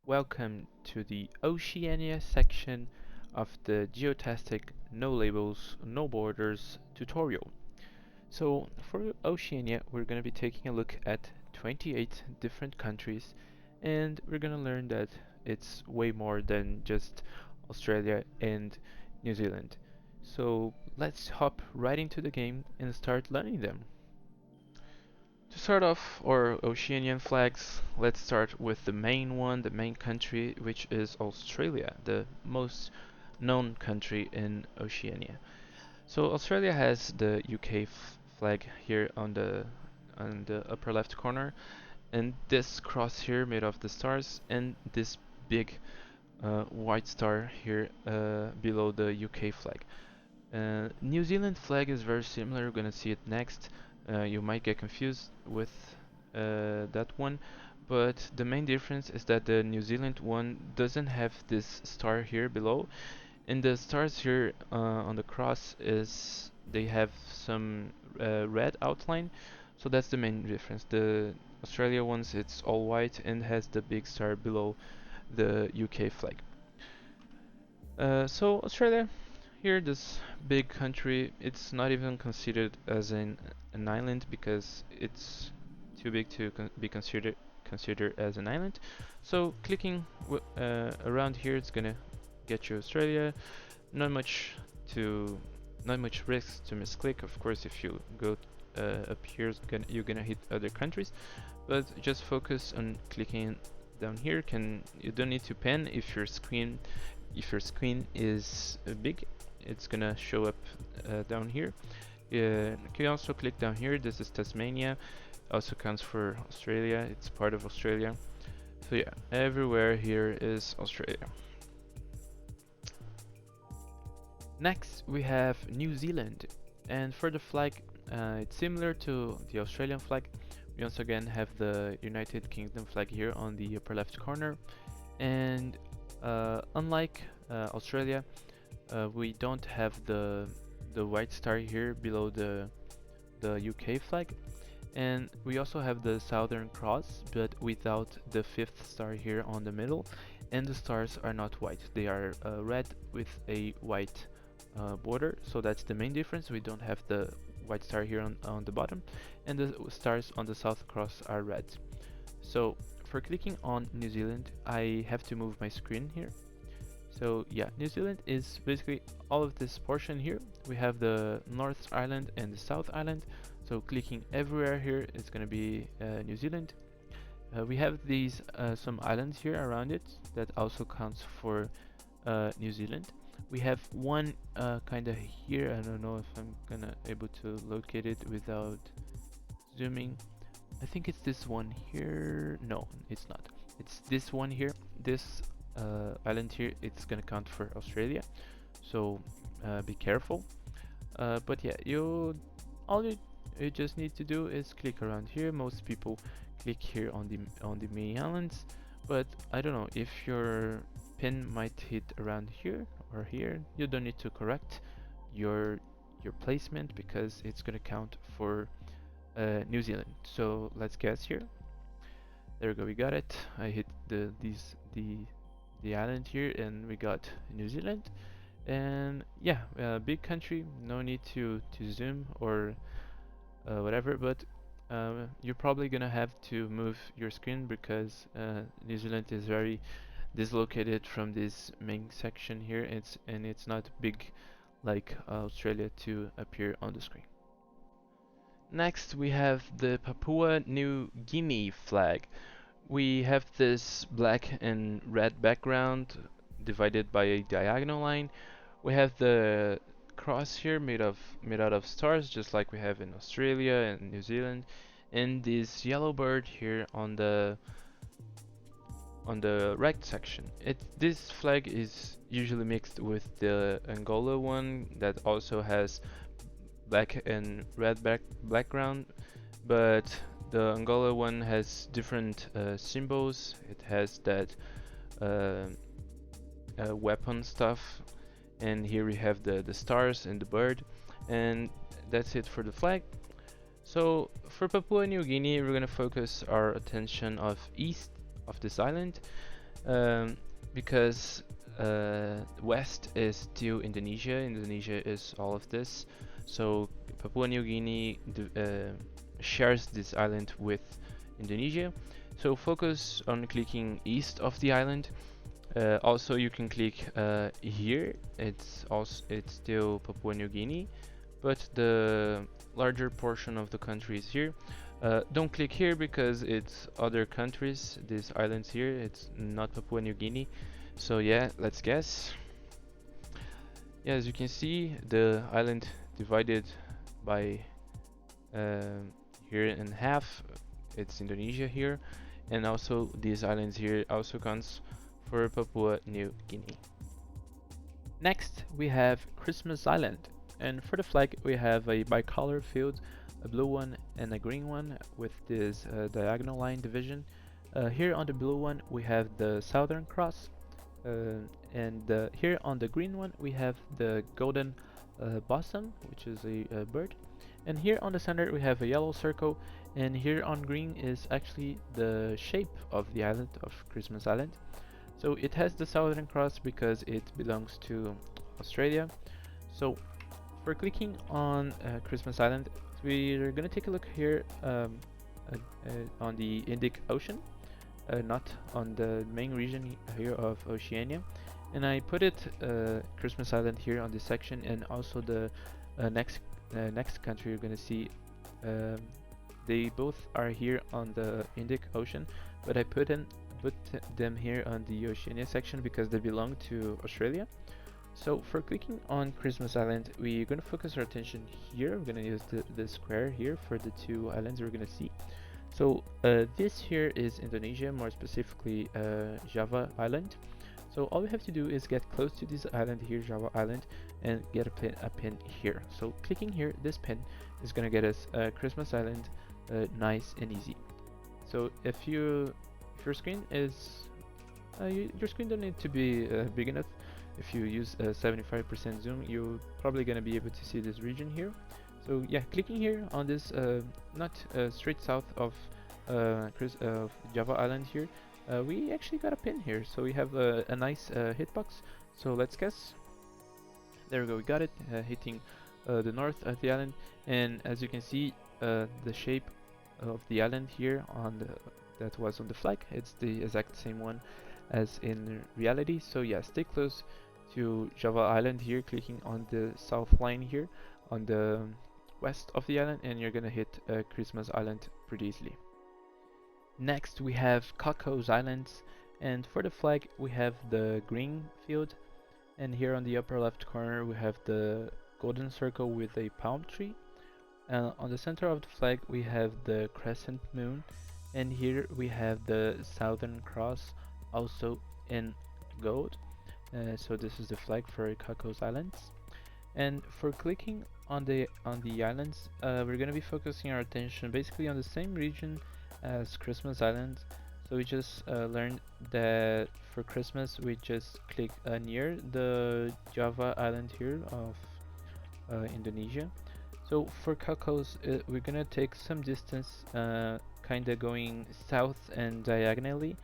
Welcome to the Oceania section of the Geotastic No Labels, No Borders tutorial. So for Oceania, we're going to be taking a look at 28 different countries, and we're going to learn that it's way more than just Australia and New Zealand. So let's hop right into the game and start learning them. To start off our Oceanian flags, let's start with the main one, the main country, which is Australia, the most known country in Oceania. So Australia has the UK flag here on the upper left corner, and this cross here made of the stars, and this big white star here below the UK flag. New Zealand flag is very similar. We're gonna see it next. You might get confused with that one, but the main difference is that the New Zealand one doesn't have this star here below, and the stars here on the cross is they have some red outline, so that's the main difference. The Australia ones it's all white and has the big star below the UK flag. So Australia here, this big country, it's not even considered as an island because it's too big to be considered as an island. So clicking around here, it's gonna get you Australia. Not much to, not much risk to misclick. Of course, if you go up here, you're gonna hit other countries, but just focus on clicking down here. You don't need to pen if your screen is big, it's gonna show up down here. You can also click down here. This is Tasmania, also counts for Australia. It's part of Australia. So yeah, everywhere here is Australia. Next we have New Zealand, and for the flag, it's similar to the Australian flag. We once again have the United Kingdom flag here on the upper left corner, and unlike Australia, we don't have the white star here below the UK flag, and we also have the Southern Cross, but without the fifth star here on the middle, and the stars are not white; they are red with a white border. So that's the main difference. We don't have the white star here on the bottom, and the stars on the South Cross are red. So for clicking on New Zealand, I have to move my screen here. So yeah, New Zealand is basically all of this portion here. We have the North Island and the South Island. So clicking everywhere here is going to be New Zealand. We have these some islands here around it that also counts for New Zealand. We have one kind of here. I don't know if I'm gonna able to locate it without zooming. I think it's this one here. No, it's not. It's this one here. This island here, it's gonna count for Australia, so be careful. But yeah, all you just need to do is click around here. Most people click here on the main islands, but I don't know if your pin might hit around here or here. You don't need to correct your placement because it's gonna count for New Zealand. So let's guess here. There we go, we got it. I hit the island here and we got New Zealand. And yeah, big country, no need to zoom or whatever, but you're probably gonna have to move your screen because New Zealand is very dislocated from this main section here. It's not big like Australia to appear on the screen. Next we have the Papua New Guinea flag. We have this black and red background divided by a diagonal line. We have the cross here made out of stars, just like we have in Australia and New Zealand, and this yellow bird here on the right section. This flag is usually mixed with the Angola one that also has black and red background, but the Angola one has different symbols. It has that weapon stuff, and here we have the stars and the bird, and that's it for the flag. So for Papua New Guinea, we're gonna focus our attention of east of this island. um, because west is still Indonesia. Indonesia is all of this. So Papua New Guinea shares this island with Indonesia. So focus on clicking east of the island. Also, you can click here. It's still Papua New Guinea, but the larger portion of the country is here. Don't click here because it's other countries, these islands here. It's not Papua New Guinea. So yeah, let's guess. Yeah, as you can see, the island divided by here in half. It's Indonesia here, and also these islands here also counts for Papua New Guinea. Next, we have Christmas Island, and for the flag we have a bicolor field, a blue one and a green one with this diagonal line division. Here on the blue one we have the Southern Cross, and here on the green one we have the golden bosom, which is a bird. And here on the center we have a yellow circle, and here on green is actually the shape of the island of Christmas Island. So it has the Southern Cross because it belongs to Australia. So for clicking on Christmas Island, we're gonna take a look here on the Indic Ocean, not on the main region here of Oceania. And I put it Christmas Island here on this section, and also the next country you're gonna see. They both are here on the Indic Ocean, but I put them here on the Oceania section because they belong to Australia. So for clicking on Christmas Island, we're going to focus our attention here. We're going to use the square here for the two islands we're going to see. So this here is Indonesia, more specifically Java Island. So all we have to do is get close to this island here, Java Island, and get a pin here. So clicking here, this pin is going to get us Christmas Island, nice and easy. So if your screen is your screen don't need to be big enough. If you use 75% zoom, you're probably gonna be able to see this region here. So yeah, clicking here on this not straight south of Java Island here, we actually got a pin here. So we have a nice hitbox. So let's guess. There we go, we got it, hitting the north of the island. And as you can see, the shape of the island here on that was on the flag, it's the exact same one as in reality. So yeah, stay close to Java Island here, clicking on the south line here on the west of the island, and you're gonna hit Christmas Island pretty easily. Next we have Cocos Islands, and for the flag we have the green field, and here on the upper left corner we have the golden circle with a palm tree. On the center of the flag we have the crescent moon, and here we have the Southern Cross, also in gold. So this is the flag for Cocos Islands. And for clicking on the islands, we're gonna be focusing our attention basically on the same region as Christmas Island. So we just learned that for Christmas we just click near the Java Island here of Indonesia. So for Cocos, we're gonna take some distance, kinda going south and diagonally,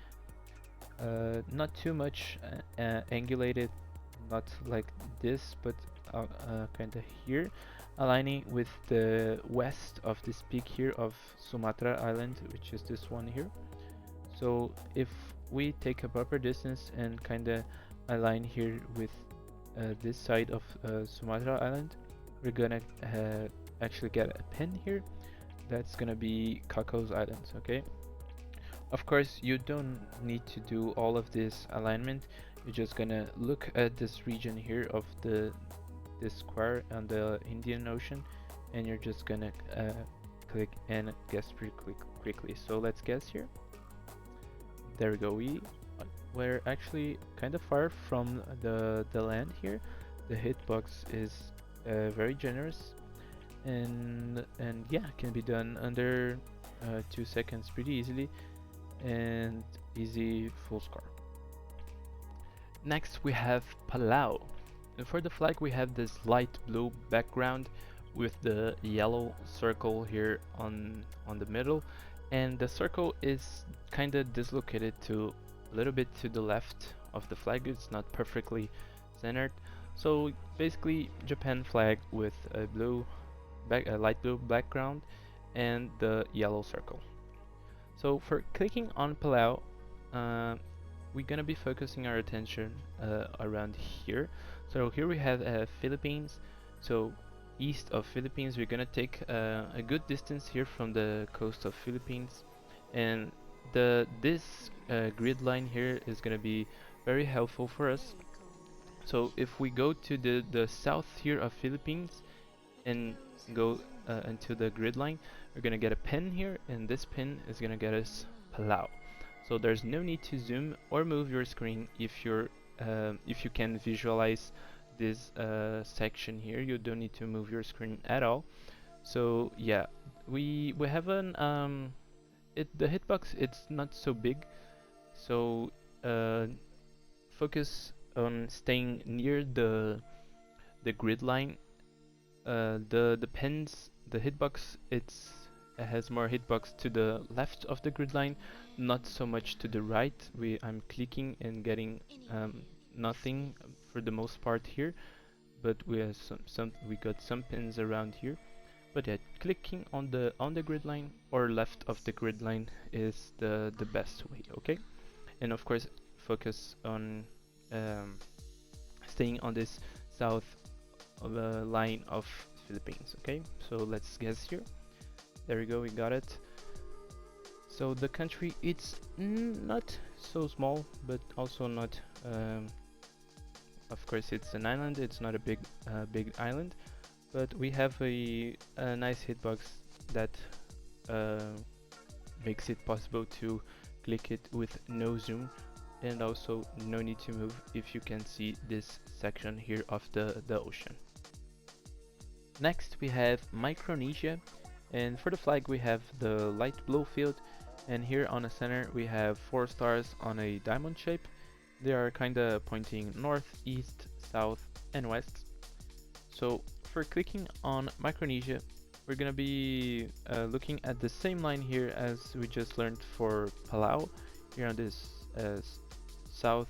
not too much angulated, not like this, but kinda here, aligning with the west of this peak here of Sumatra Island, which is this one here. So if we take a proper distance and kinda align here with this side of Sumatra Island, we're gonna actually get a pin here. That's gonna be Cocos Islands, okay? Of course, you don't need to do all of this alignment. You're just gonna look at this region here of this square on the Indian Ocean, and you're just gonna click and guess pretty quickly. So let's guess here. There we go. We're actually kind of far from the land here. The hitbox is very generous, and yeah, can be done under 2 seconds pretty easily, and easy full score. Next we have Palau, and for the flag we have this light blue background with the yellow circle here on the middle, and the circle is kinda dislocated to a little bit to the left of the flag. It's not perfectly centered. So basically Japan flag with a light blue background and the yellow circle. So for clicking on Palau, we're gonna be focusing our attention around here. So here we have Philippines. So east of Philippines, we're gonna take a good distance here from the coast of Philippines, and this grid line here is gonna be very helpful for us. So if we go to the south here of Philippines and go into the grid line, we're gonna get a pin here, and this pin is gonna get us Palau. So there's no need to zoom or move your screen if you can visualize this section here. You don't need to move your screen at all. So yeah, we have the hitbox. It's not so big, so focus on staying near the grid line. The pins, the hitbox, it has more hitbox to the left of the grid line, not so much to the right. I'm clicking and getting nothing for the most part here, but we have we got some pins around here. But yeah, clicking on the grid line or left of the grid line is the best way. Okay, and of course focus on staying on this south line of Philippines. Okay, so let's guess here. There we go, we got it. So the country, it's not so small, but also not of course it's an island. It's not a big island, but we have a nice hitbox that makes it possible to click it with no zoom, and also no need to move if you can see this section here of the ocean. Next we have Micronesia, and for the flag we have the light blue field, and here on the center we have 4 stars on a diamond shape. They are kinda pointing north, east, south and west. So for clicking on Micronesia, we're gonna be looking at the same line here as we just learned for Palau, here on this south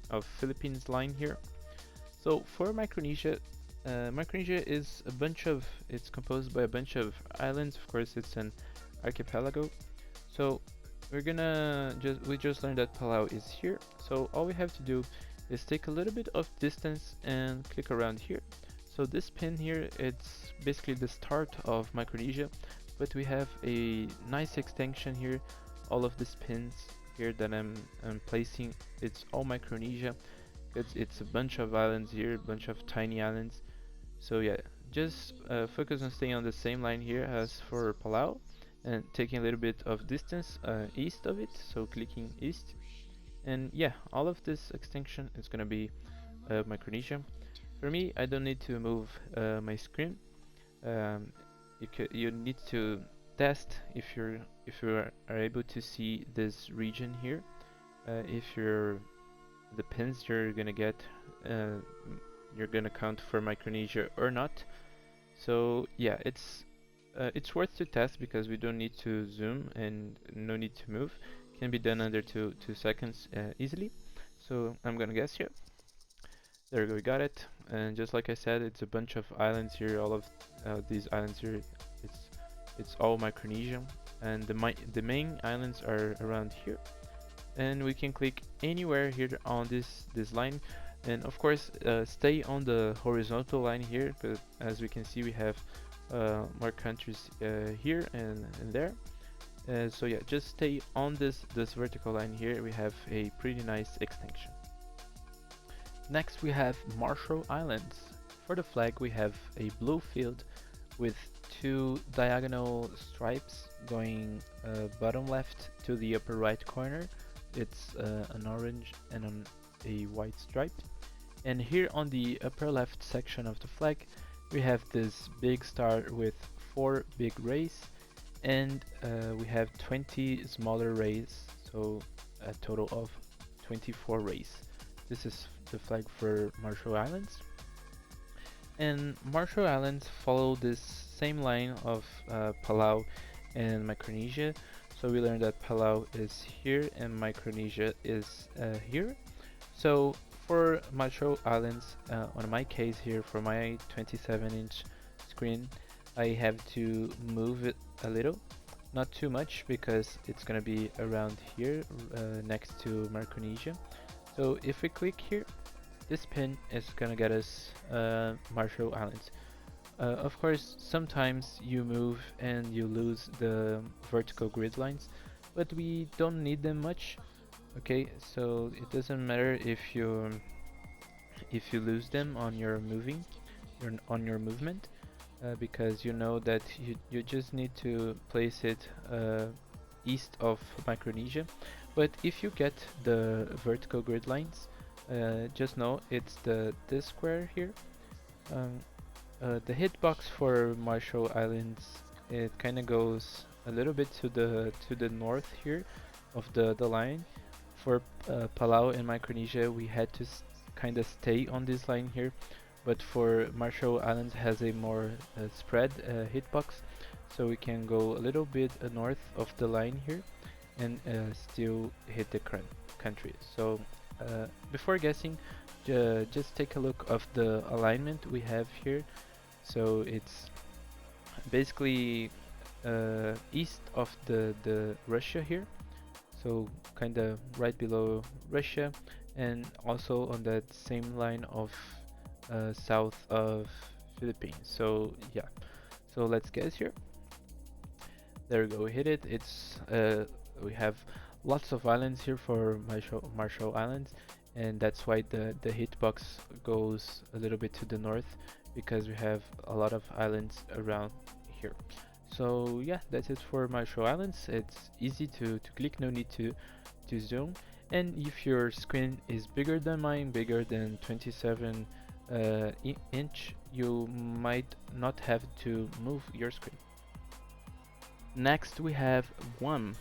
of Philippines line here. So for Micronesia, Micronesia is it's composed by a bunch of islands. Of course, it's an archipelago. So we just learned that Palau is here. So all we have to do is take a little bit of distance and click around here. So this pin here, it's basically the start of Micronesia, but we have a nice extension here. All of these pins here that I'm placing, it's all Micronesia. It's a bunch of islands here, a bunch of tiny islands. So yeah, just focus on staying on the same line here as for Palau, and taking a little bit of distance east of it, so clicking east. And yeah, all of this extension is gonna be Micronesia. For me, I don't need to move my screen. You need to test if you are able to see this region here. If the pins you're gonna get, you're gonna count for Micronesia or not. So yeah, it's worth to test because we don't need to zoom and no need to move. Can be done under 2 seconds easily. So I'm gonna guess here. There we go, we got it. And just like I said, it's a bunch of islands here. All of these islands here, it's all Micronesia, and the main islands are around here. And we can click anywhere here on this line, and of course stay on the horizontal line here, but as we can see we have more countries here and there. So yeah, just stay on this vertical line here. We have a pretty nice extension. Next we have Marshall Islands. For the flag we have a blue field with 2 diagonal stripes going bottom left to the upper right corner. It's an orange and a white stripe. And here on the upper left section of the flag we have this big star with 4 big rays, and we have 20 smaller rays, so a total of 24 rays. This is the flag for Marshall Islands. And Marshall Islands follow this same line of Palau and Micronesia. So we learned that Palau is here and Micronesia is here. So for Marshall Islands, on my case here, for my 27-inch screen, I have to move it a little, not too much, because it's gonna be around here, next to Micronesia. So if we click here, this pin is gonna get us Marshall Islands. Of course, sometimes you move and you lose the vertical grid lines, but we don't need them much. Okay, so it doesn't matter if you lose them on your on your movement, because you know that you just need to place it east of Micronesia. But if you get the vertical grid lines, just know it's this square here. Um, the hitbox for Marshall Islands, it kind of goes a little bit to the north here of the line. For Palau and Micronesia, we had to kind of stay on this line here, but for Marshall Islands has a more spread hitbox, so we can go a little bit north of the line here and still hit the country. So before guessing, just take a look of the alignment we have here. So it's basically east of the Russia here, so kind of right below Russia, and also on that same line of south of Philippines. So yeah, so let's guess here. There we go, hit it. It's we have lots of islands here for Marshall Islands, and that's why the hitbox goes a little bit to the north, because we have a lot of islands around here. So yeah, that's it for Marshall Islands. It's easy to click, no need to zoom. And if your screen is bigger than mine, bigger than 27 inch, you might not have to move your screen. Next we have Guam,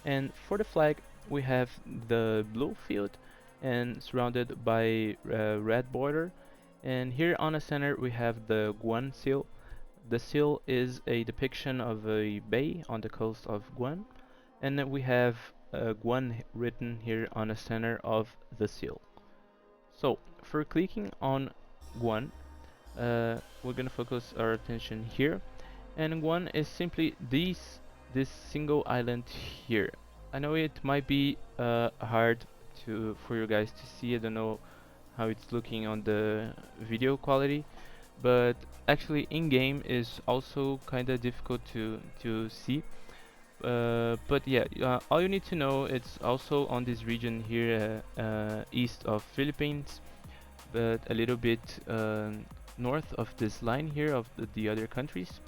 and for the flag we have the blue field and surrounded by red border, and here on the center we have the Guam seal. The seal is a depiction of a bay on the coast of Guam, and then we have Guam written here on the center of the seal. So for clicking on Guam, we're gonna focus our attention here, and Guam is simply this single island here. I know it might be hard for you guys to see. I don't know how it's looking on the video quality, but actually in game is also kind of difficult to see. But yeah, all you need to know, it's also on this region here, east of Philippines, but a little bit north of this line here of the other countries.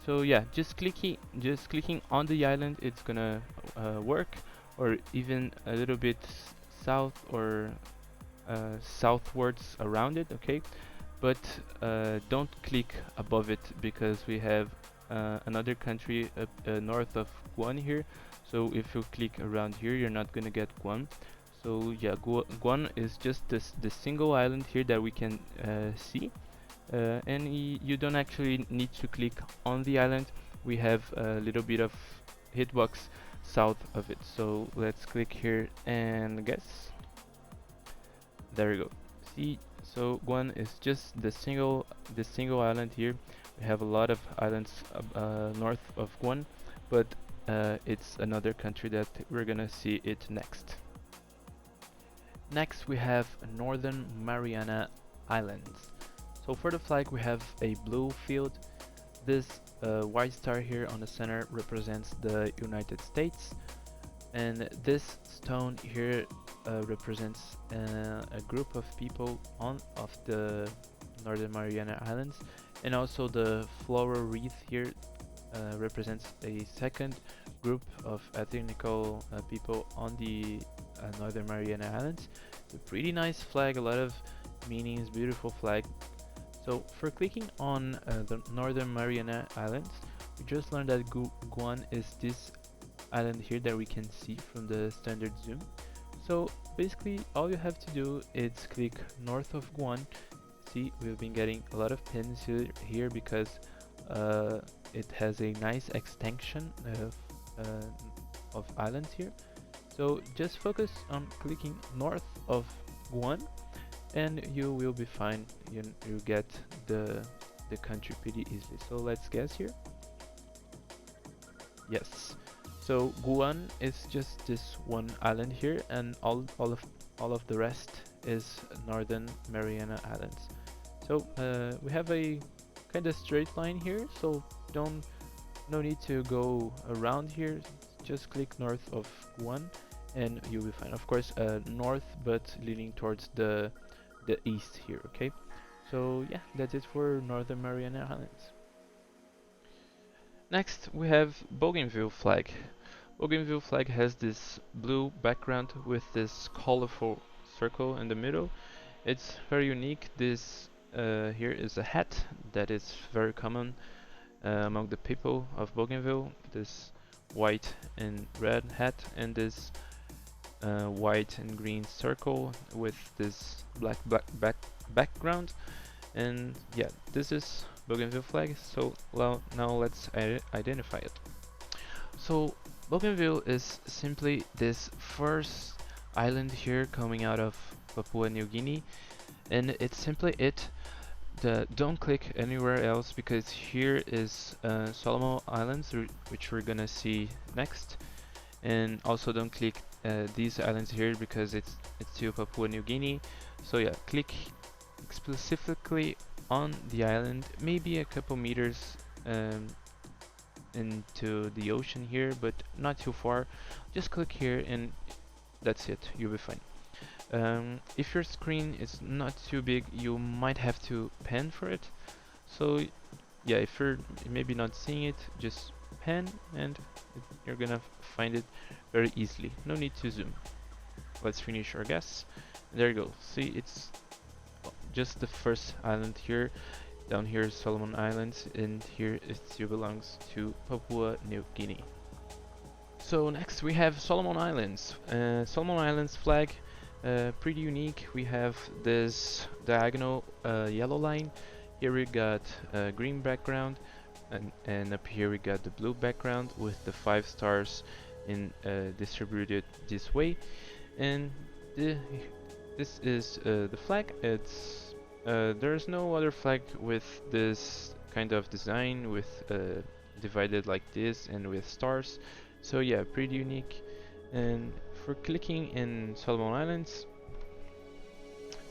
So yeah, just clicking on the island, it's gonna work, or even a little bit south or southwards around it, okay? But don't click above it, because we have another country north of Guam here. So if you click around here, you're not gonna get Guam. So yeah, Guam is just the single island here that we can see. And you don't actually need to click on the island. We have a little bit of hitbox south of it. So let's click here and guess. There we go. See, so Guam is just the single island here. We have a lot of islands north of Guam, but it's another country that we're gonna see it next. Next we have Northern Mariana Islands. So for the flag we have a blue field. This white star here on the center represents the United States, and this stone here represents a group of people of the Northern Mariana Islands, and also the floral wreath here represents a second group of ethnical people on the Northern Mariana Islands. A pretty nice flag, a lot of meanings, beautiful flag. So for clicking on the Northern Mariana Islands, we just learned that Guam is this island here that we can see from the standard zoom. So basically all you have to do is click north of Guam. See, we've been getting a lot of pins here because it has a nice extension of islands here. So just focus on clicking north of Guam and you will be fine. You get the country pretty easily. So let's guess here. Yes. So Guam is just this one island here, and all of the rest is Northern Mariana Islands. So we have a kind of straight line here, so no need to go around here. Just click north of Guam and you'll be fine. Of course, north, but leaning towards the east here. Okay. So yeah, that's it for Northern Mariana Islands. Next, we have Bougainville flag. Bougainville flag has this blue background with this colorful circle in the middle. It's very unique. This here is a hat that is very common among the people of Bougainville. This white and red hat and this white and green circle with this black background. And yeah, this is Bougainville flag. So now let's identify it. So Bougainville is simply this first island here coming out of Papua New Guinea, and it's simply it. Don't click anywhere else because here is Solomon Islands, which we're gonna see next, and also don't click these islands here because it's still Papua New Guinea. So yeah, click specifically on the island, maybe a couple meters into the ocean here, but not too far. Just click here and that's it, you'll be fine. If your screen is not too big, you might have to pan for it. So yeah, if you're maybe not seeing it, just pan and you're gonna find it very easily. No need to zoom. Let's finish our guess. There you go. See, it's just the first island here. Down here is Solomon Islands, and here it still belongs to Papua New Guinea. So next we have Solomon Islands. Solomon Islands flag, pretty unique. We have this diagonal yellow line. Here we got a green background, and up here we got the blue background with the 5 stars in distributed this way. And this is the flag. It's there's no other flag with this kind of design, with divided like this and with stars. So yeah, pretty unique. And for clicking in Solomon Islands,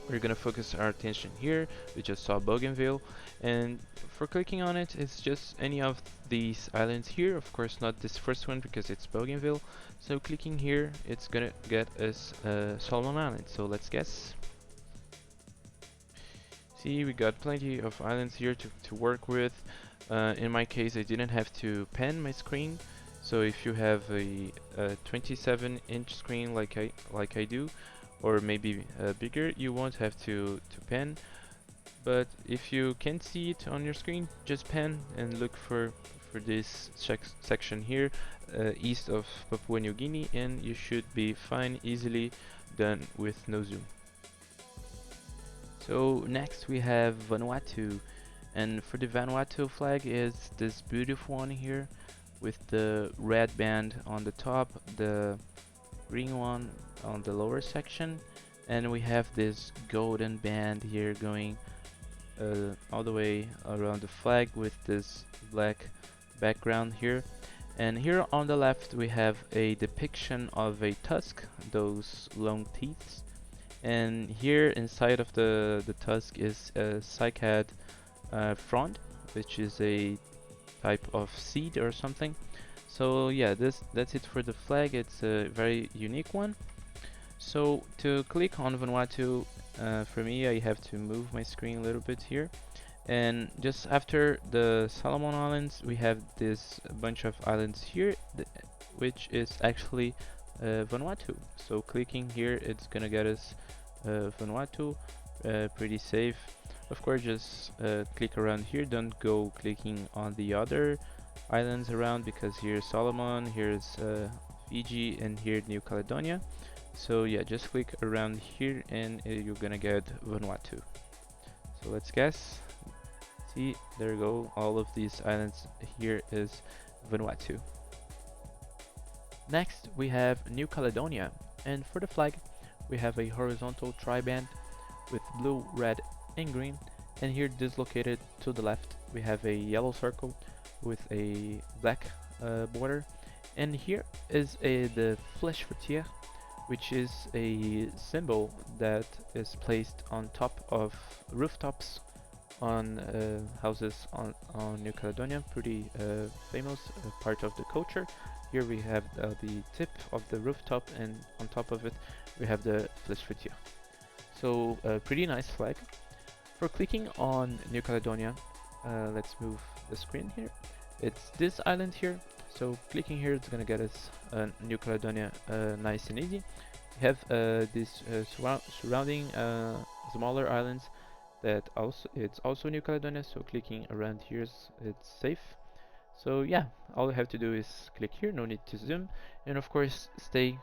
we're gonna focus our attention here. We just saw Bougainville, and for clicking on it, it's just any of these islands here. Of course, not this first one because it's Bougainville. So clicking here, it's gonna get us Solomon Islands. So let's guess. See, we got plenty of islands here to work with. In my case, I didn't have to pan my screen. So if you have a 27-inch screen like I do, or maybe bigger, you won't have to pan. But if you can't see it on your screen, just pan and look for this section here, east of Papua New Guinea, and you should be fine, easily done with no zoom. So next we have Vanuatu, and for the Vanuatu flag is this beautiful one here with the red band on the top, the green one on the lower section, and we have this golden band here going all the way around the flag with this black background here. And here on the left we have a depiction of a tusk, those long teeth. And here inside of the tusk is a cycad frond, which is a type of seed or something. So yeah, that's it for the flag. It's a very unique one. So to click on Vanuatu, for me, I have to move my screen a little bit here. And just after the Solomon Islands, we have this bunch of islands here, which is actually Vanuatu. So clicking here, it's gonna get us Vanuatu, pretty safe. Of course, just click around here. Don't go clicking on the other islands around, because here's Solomon, here's Fiji, and here New Caledonia. So yeah, just click around here and you're gonna get Vanuatu. So let's guess. See, there you go. All of these islands here is Vanuatu. Next we have New Caledonia, and for the flag we have a horizontal triband with blue, red and green, and here dislocated to the left we have a yellow circle with a black border, and here is the flèche frontière, which is a symbol that is placed on top of rooftops on houses on New Caledonia. Pretty famous part of the culture. Here we have the tip of the rooftop, and on top of it we have the flèche frontière. So pretty nice flag. For clicking on New Caledonia, let's move the screen here. It's this island here. So clicking here, it's gonna get us New Caledonia nice and easy. We have these surrounding smaller islands that it's also New Caledonia. So clicking around here it's safe. So yeah, all you have to do is click here. No need to zoom, and of course stay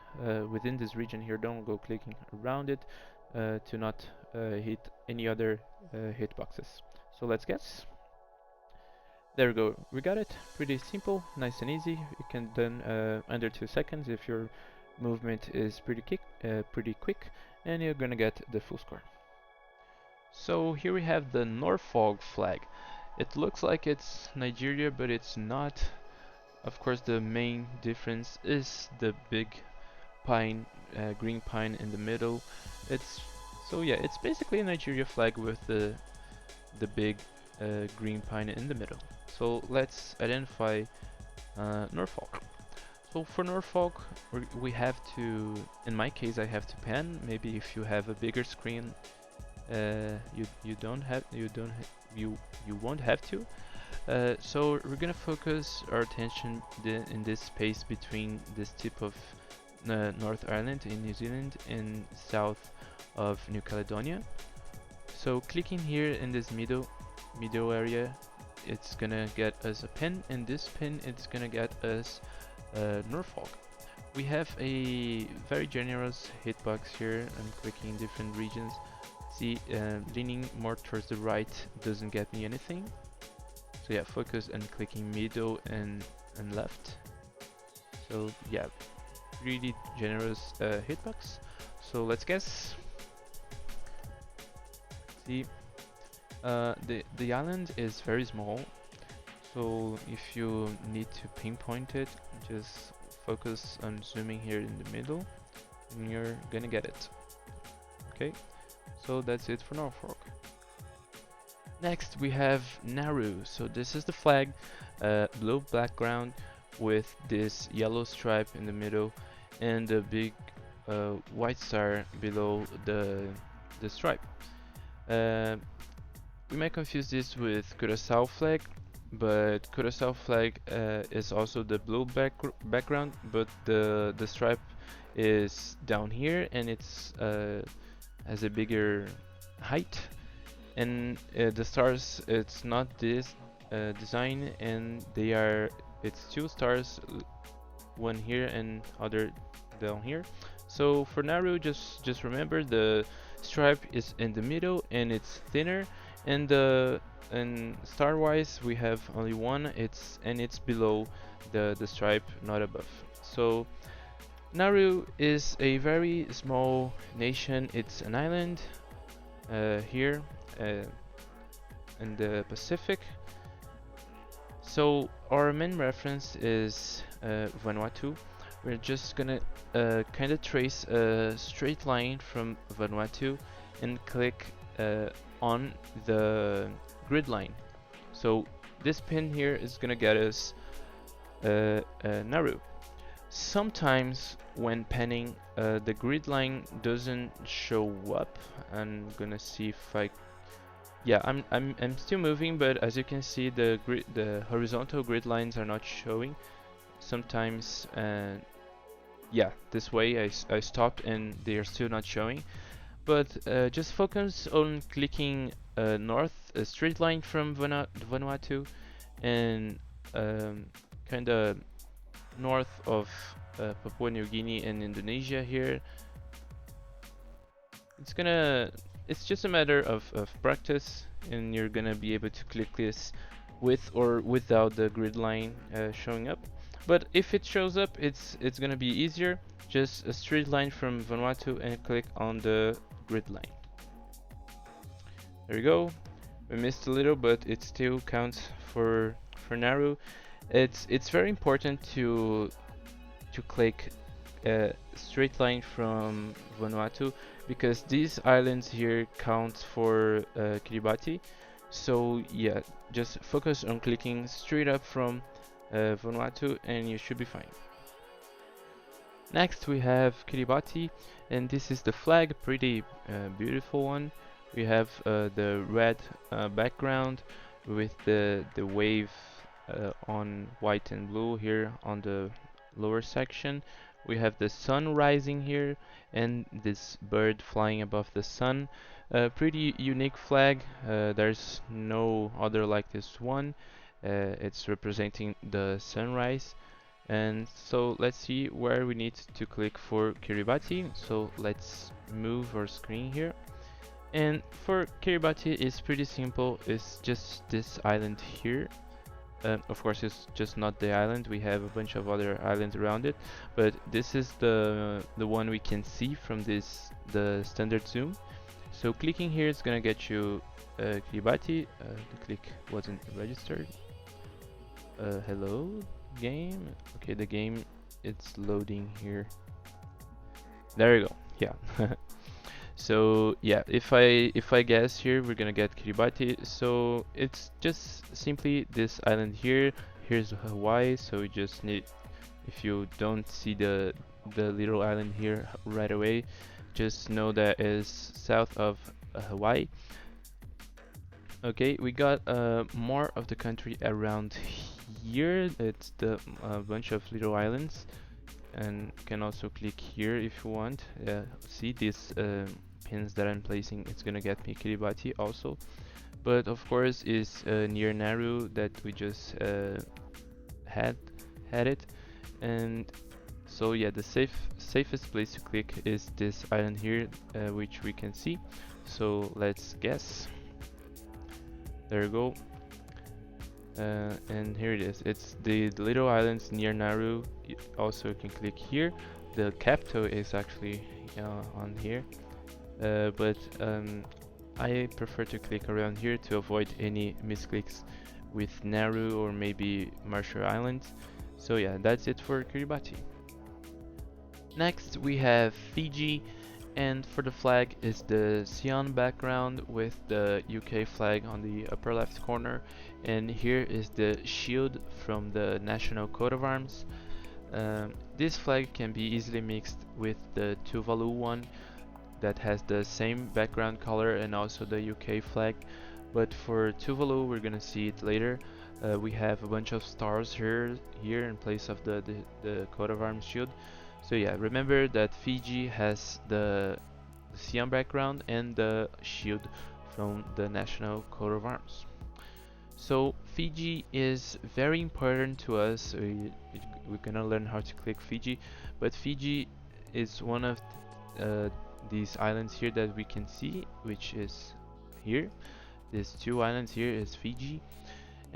within this region here. Don't go clicking around it to not hit any other hitboxes. So let's guess. There we go, we got it. Pretty simple, nice and easy. You can done under 2 seconds if your movement is pretty quick, and you're gonna get the full score. So here we have the Norfolk flag. It looks like it's Nigeria, but it's not. Of course, the main difference is the big pine, green pine in the middle. It's basically a Nigeria flag with the big green pine in the middle. So let's identify Norfolk. So for Norfolk, we have to, in my case, I have to pan. Maybe if you have a bigger screen, you won't have to. So we're gonna focus our attention in this space between this tip of North Island in New Zealand and south of New Caledonia. So clicking here in this middle area, it's gonna get us a pin, and this pin it's gonna get us Norfolk. We have a very generous hitbox here. I'm clicking different regions. See, leaning more towards the right doesn't get me anything. So yeah, focus and clicking middle and left. So yeah, really generous hitbox. So let's guess. See, the island is very small, so if you need to pinpoint it, just focus on zooming here in the middle, and you're gonna get it. Okay, so that's it for Norfolk. Next we have Nauru. So this is the flag, blue background with this yellow stripe in the middle and the big white star below the stripe. We might confuse this with Curaçao flag, but Curaçao flag is also the blue background, but the stripe is down here, and it's has a bigger height, and the stars, it's not this design, and it's 2 stars, one here and other down here. So for Nauru, just remember the stripe is in the middle and it's thinner, and star wise we have only one, it's below the stripe, not above. So Nauru is a very small nation. It's an island here in the Pacific. So our main reference is Vanuatu. We're just gonna kind of trace a straight line from Vanuatu and click on the grid line. So this pin here is gonna get us Nauru. Sometimes when panning, the grid line doesn't show up. I'm gonna see if I'm still moving, but as you can see, the horizontal grid lines are not showing. Sometimes this way I stopped and they are still not showing. But just focus on clicking north, a straight line from Vanuatu, and kind of north of Papua New Guinea and Indonesia here. It's just a matter of practice, and you're gonna be able to click this with or without the grid line showing up. But if it shows up, it's gonna be easier. Just a straight line from Vanuatu and click on the grid line. There you go. We missed a little, but it still counts for Nauru. It's very important to click a straight line from Vanuatu because these islands here count for Kiribati. So yeah, just focus on clicking straight up from Vanuatu and you should be fine. Next we have Kiribati, and this is the flag, pretty beautiful one. We have the red background with the wave on white and blue here on the lower section. We have the sun rising here and this bird flying above the sun. Pretty unique flag. There's no other like this one. It's representing the sunrise. And so let's see where we need to click for Kiribati. So let's move our screen here. And for Kiribati, it's pretty simple. It's just this island here. Of course, it's just not the island. We have a bunch of other islands around it, but this is the one we can see from the standard zoom. So clicking here is gonna get you Kiribati. The click wasn't registered. Hello, game. Okay, the game it's loading here. There you go. Yeah. So yeah, if I guess here, we're gonna get Kiribati. So it's just simply this island here. Here's Hawaii. So we just need, if you don't see the little island here right away, just know that is south of Hawaii. Okay, we got more of the country around here. It's the bunch of little islands, and you can also click here if you want. See these pins that I'm placing, it's gonna get me Kiribati also, but of course is near Nauru that we just had it. And so yeah, the safest place to click is this island here, which we can see. So let's guess. There you go. And here it is. It's the little islands near Nauru. Also, you can click here. The capital is actually on here, but I prefer to click around here to avoid any misclicks with Nauru or maybe Marshall Islands. So yeah, that's it for Kiribati. Next we have Fiji, and for the flag is the cyan background with the UK flag on the upper left corner, and here is the shield from the national coat of arms. This flag can be easily mixed with the Tuvalu one that has the same background color and also the UK flag, but for Tuvalu we're gonna see it later. We have a bunch of stars here in place of the coat of arms shield. So yeah, remember that Fiji has the cyan background and the shield from the national coat of arms. So Fiji is very important to us. We're gonna learn how to click Fiji, but Fiji is one of these islands here that we can see, which is here. These two islands here is Fiji.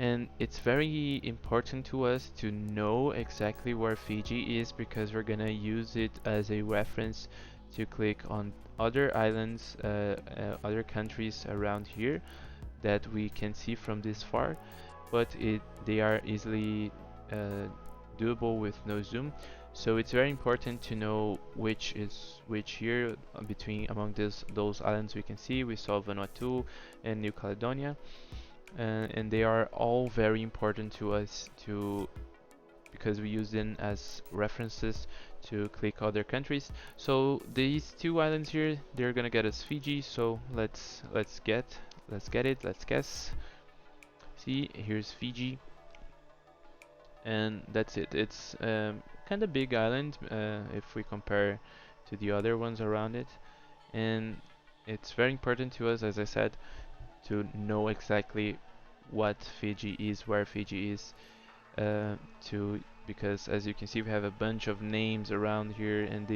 And it's very important to us to know exactly where Fiji is because we're gonna use it as a reference to click on other islands, other countries around here that we can see from this far, but they are easily doable with no zoom. So it's very important to know which is which here between among those islands we can see. We saw Vanuatu and New Caledonia. And they are all very important to us because we use them as references to click other countries. So these two islands here, they're gonna get us Fiji. So let's guess. See, here's Fiji, and that's it. It's kind of big island if we compare to the other ones around it, and it's very important to us, as I said, to know exactly what Fiji is, where Fiji is, because as you can see we have a bunch of names around here, and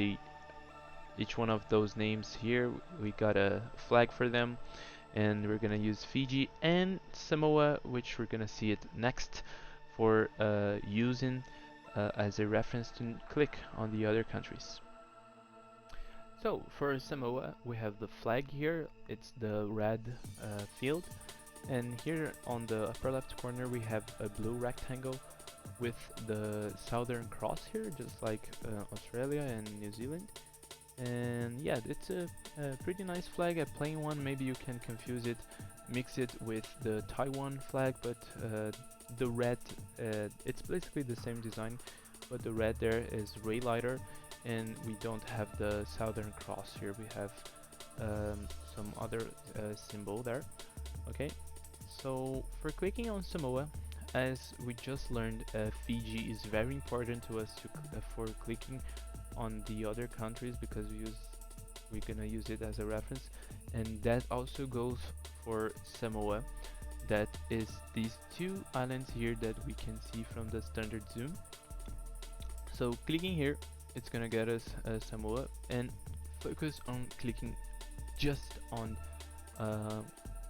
each one of those names here we got a flag for them, and we're gonna use Fiji and Samoa, which we're gonna see it next, for using as a reference to click on the other countries. So for Samoa, we have the flag here. It's the red field, and here on the upper left corner we have a blue rectangle with the Southern Cross here, just like Australia and New Zealand. And yeah, it's a pretty nice flag, a plain one. Maybe you can confuse it, mix it with the Taiwan flag, but the red, it's basically the same design, but the red there is way lighter, and we don't have the Southern Cross here. We have some other symbol there. Okay, so for clicking on Samoa, as we just learned, Fiji is very important to us for clicking on the other countries, because we're gonna use it as a reference, and that also goes for Samoa. That is these two islands here that we can see from the standard zoom. So clicking here, it's gonna get us Samoa, and focus on clicking just on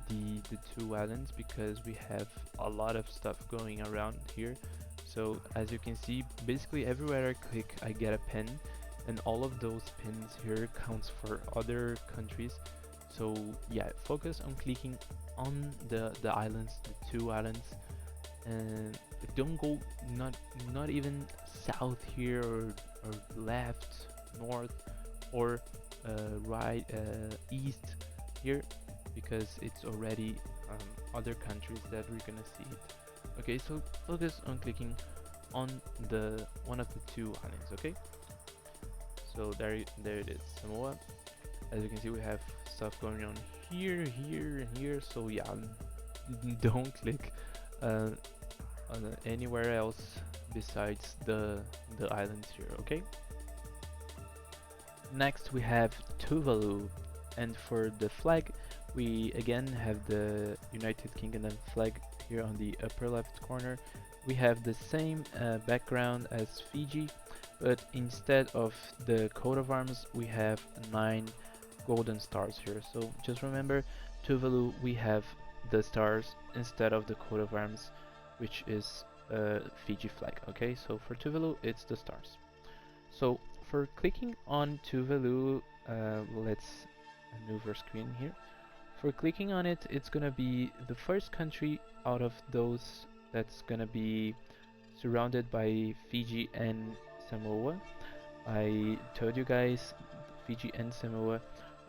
the two islands, because we have a lot of stuff going around here. So as you can see, basically everywhere I click I get a pin, and all of those pins here counts for other countries. So yeah, focus on clicking on the islands, the two islands, and don't go not even south here, or left, north, or right, east here, because it's already other countries that we're gonna see it. Okay, so focus on clicking on the one of the two islands. Okay, so there it is, Samoa. As you can see, we have stuff going on here, here, and here. So yeah, don't click on anywhere else besides the islands here. Okay. Next we have Tuvalu, and for the flag, we again have the United Kingdom flag here on the upper left corner. We have the same background as Fiji, but instead of the coat of arms, we have 9 golden stars here. So just remember, Tuvalu, we have the stars instead of the coat of arms, which is Fiji flag. Okay, so for Tuvalu, it's the stars. So for clicking on Tuvalu, let's move our screen here. For clicking on it, it's gonna be the first country out of those that's gonna be surrounded by Fiji and Samoa. I told you guys, Fiji and Samoa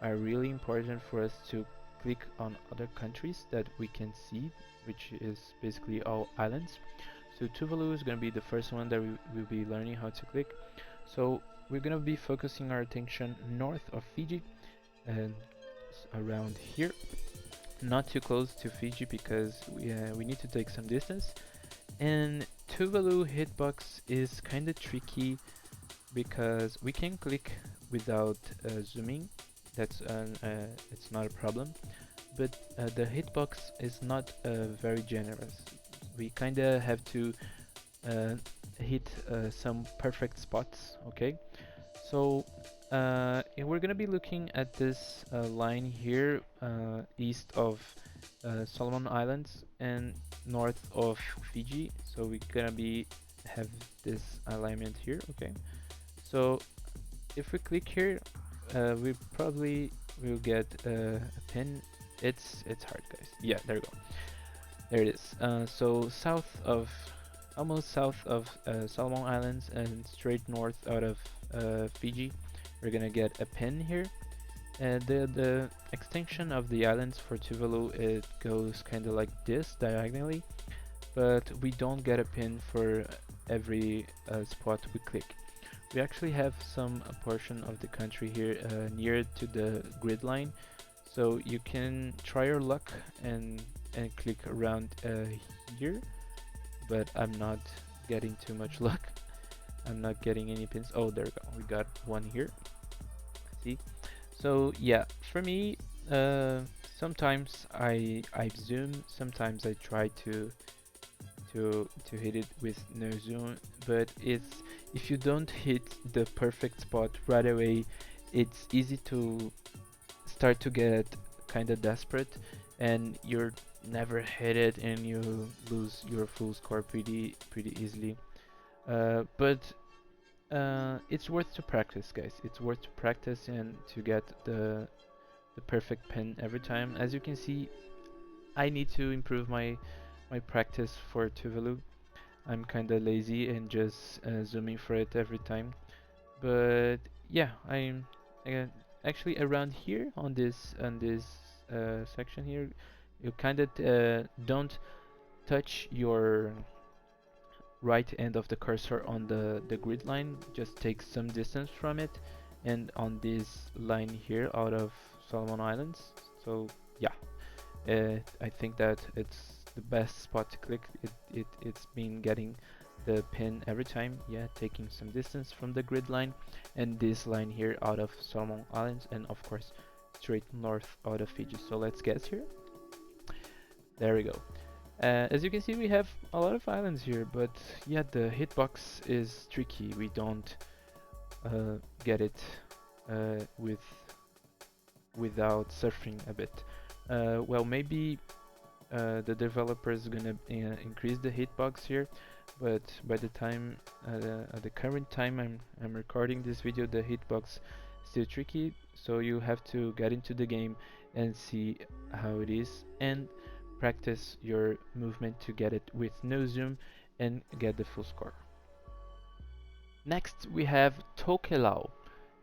are really important for us to click on other countries that we can see, which is basically all islands. So Tuvalu is gonna be the first one that we will be learning how to click. So we're gonna be focusing our attention north of Fiji, and around here, not too close to Fiji, because we need to take some distance. And Tuvalu hitbox is kind of tricky, because we can click without zooming. That's it's not a problem, but the hitbox is not very generous. We kind of have to hit some perfect spots. Okay, so we're gonna be looking at this line here, east of Solomon Islands and north of Fiji. So we're gonna be have this alignment here. Okay, so if we click here, we probably will get a pin. It's hard, guys. Yeah, there we go. There it is. So almost south of Solomon Islands and straight north out of Fiji, we're gonna get a pin here. The extension of the islands for Tuvalu, it goes kind of like this diagonally, but we don't get a pin for every spot we click. We actually have some portion of the country here near to the grid line, so you can try your luck and click around here, but I'm not getting too much luck. I'm not getting any pins. Oh, there we go. We got one here. See? So yeah, for me, sometimes I zoom, sometimes I try to hit it with no zoom, but if you don't hit the perfect spot right away, it's easy to start to get kind of desperate, and you're never hit it, and you lose your full score pretty easily. But it's worth to practice, guys. It's worth to practice and to get the perfect pin every time. As you can see, I need to improve my practice for Tuvalu. I'm kinda lazy and just zooming for it every time. But yeah, I'm uh, actually around here on this section here. You kinda don't touch your right end of the cursor on the grid line. Just take some distance from it, and on this line here out of Solomon Islands. So yeah, I think that it's the best spot to click. It's been getting the pin every time. Yeah, taking some distance from the grid line, and this line here out of Solomon Islands, and of course straight north out of Fiji. So let's guess here. There we go. As you can see, we have a lot of islands here, but yeah, the hitbox is tricky. We don't get it with without surfing a bit. Well, maybe the developer is gonna increase the hitbox here, but by the time at the current time I'm recording this video, the hitbox is still tricky. So you have to get into the game and see how it is and practice your movement to get it with no zoom and get the full score. Next we have Tokelau,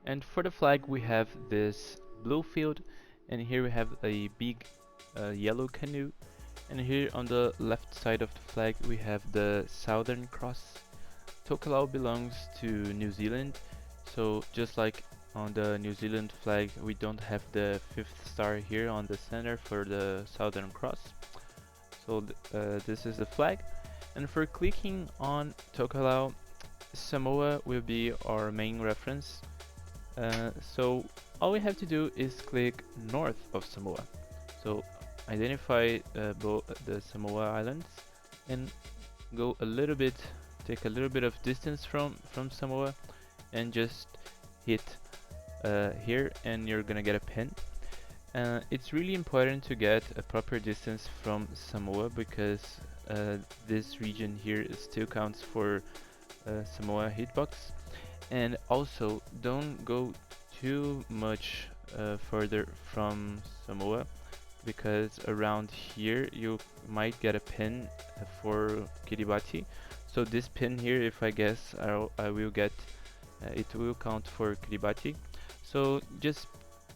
and for the flag we have this blue field, and here we have a big yellow canoe, and here on the left side of the flag we have the Southern Cross. Tokelau belongs to New Zealand, so just like on the New Zealand flag we don't have the 5th star here on the center for the Southern Cross. So this is the flag, and for clicking on Tokelau, Samoa will be our main reference. So all we have to do is click north of Samoa. So identify the Samoa Islands and go a little bit, take a little bit of distance from Samoa and just hit here, and you're gonna get a pin. It's really important to get a proper distance from Samoa because this region here still counts for Samoa hitbox, and also don't go too much further from Samoa because around here you might get a pin for Kiribati. So this pin here, if I guess, I will get it will count for Kiribati. So just